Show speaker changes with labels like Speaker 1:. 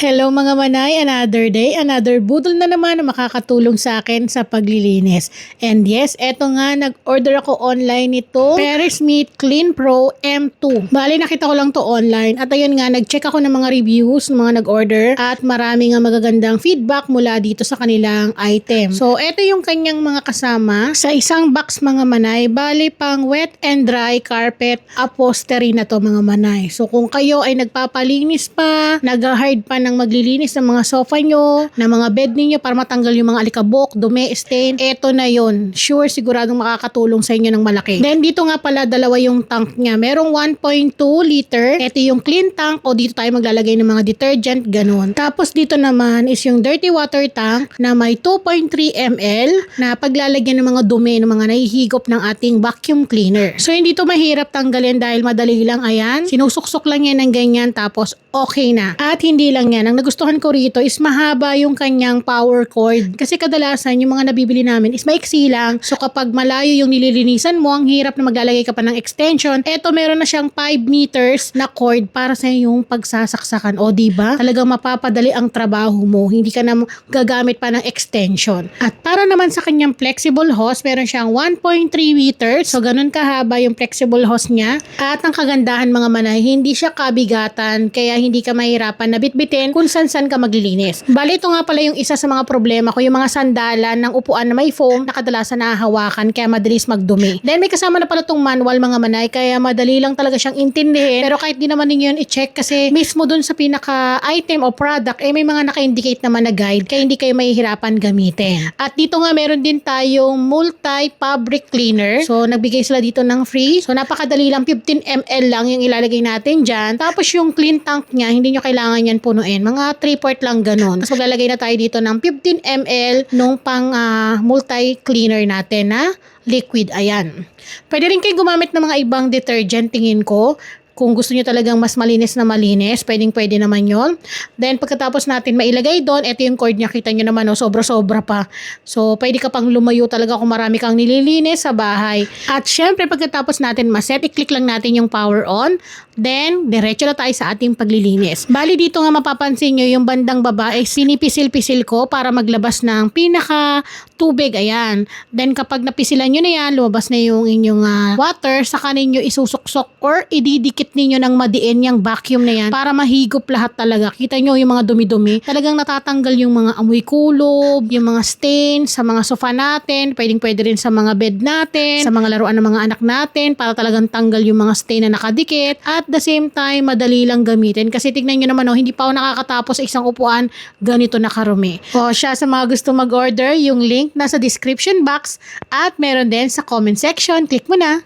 Speaker 1: Hello mga manay, another day, another budol na naman na makakatulong sa akin sa paglilinis. And yes, eto nga, nag-order ako online nito, Paris Meat Clean Pro M2. Bali, nakita ko lang to online at ayun nga, nag-check ako ng mga reviews ng mga nag-order at marami nga magagandang feedback mula dito sa kanilang item. So, eto yung kanyang mga kasama sa isang box mga manay. Bali, pang wet and dry carpet upholstery na to mga manay. So, kung kayo ay nagpapalinis pa, nag-hard pa ng maglilinis ng mga sofa nyo, ng mga bed ninyo para matanggal yung mga alikabok, dumi, stain, eto na yon. Sure, siguradong makakatulong sa inyo ng malaki. Then dito nga pala, dalawa yung tank niya. Merong 1.2 liter. Ito yung clean tank o dito tayo maglalagay ng mga detergent, ganun. Tapos dito naman is yung dirty water tank na may 2.3 ml na paglalagyan ng mga dumi ng mga nahihigop ng ating vacuum cleaner. So hindi to mahirap tanggalin dahil madali lang, ayan. Sinusuksok lang yan ng ganyan tapos okay na. At hindi lang yan. Ang nagustuhan ko rito is mahaba yung kanyang power cord. Kasi kadalasan yung mga nabibili namin is maiksi lang. So kapag malayo yung nililinisan mo, ang hirap na maglalagay ka pa ng extension. Eto meron na siyang 5 meters na cord para sa yung pagsasaksakan. O diba? Talagang mapapadali ang trabaho mo. Hindi ka na gagamit pa ng extension. At para naman sa kanyang flexible hose, meron siyang 1.3 meters. So ganun kahaba yung flexible hose niya. At ang kagandahan mga manay, hindi siya kabigatan. Kaya hindi ka mahirapan na bitbitin kung saan ka maglilinis. Bali, ito nga pala yung isa sa mga problema ko, yung mga sandalan ng upuan na may foam na kadalasan nahahawakan kaya madalis magdumi. Then may kasama na pala itong manual mga manay kaya madali lang talaga siyang intindihin. Pero kahit di naman ninyo yun i-check kasi mismo dun sa pinaka-item o product may mga naka-indicate naman na guide kaya hindi kayo mahihirapan gamitin. At dito nga meron din tayong multi-fabric cleaner. So nagbigay sila dito ng free. So napakadali lang, 15 ml lang yung ilalagay natin dyan. Tapos yung clean tank niya, hindi nyo kailangan yan punuin. Mga 3-quart lang ganun. Tapos maglalagay na tayo dito ng 15 ml nung pang multi-cleaner natin na liquid. Ayan. Pwede rin kayo gumamit ng mga ibang detergent, tingin ko. Kung gusto nyo talagang mas malinis na malinis, pwede naman yon. Then, pagkatapos natin mailagay doon, ito yung cord niya, kita nyo naman, sobra-sobra pa. So, pwede ka pang lumayo talaga kung marami kang nililinis sa bahay. At syempre, pagkatapos natin maset, i-click lang natin yung power on. Then, diretso na tayo sa ating paglilinis. Bali, dito nga mapapansin nyo yung bandang baba, pinipisil-pisil ko para maglabas ng pinaka tubig. Ayan. Then, kapag napisilan nyo na yan, lumabas na yung inyong water, saka ninyo isusuksok or ididikit ninyo ng madiin yung vacuum na yan para mahigop lahat talaga. Kita nyo yung mga dumi-dumi. Talagang natatanggal yung mga amoy kulob, yung mga stain sa mga sofa natin, pwede rin sa mga bed natin, sa mga laruan ng mga anak natin para talagang tanggal yung mga stain na nakadikit. At the same time, madali lang gamitin. Kasi tignan nyo naman, hindi pa ako nakakatapos sa isang upuan, ganito na karumi. O siya, sa mga gusto mag-order, yung link nasa description box at meron din sa comment section. Click mo na.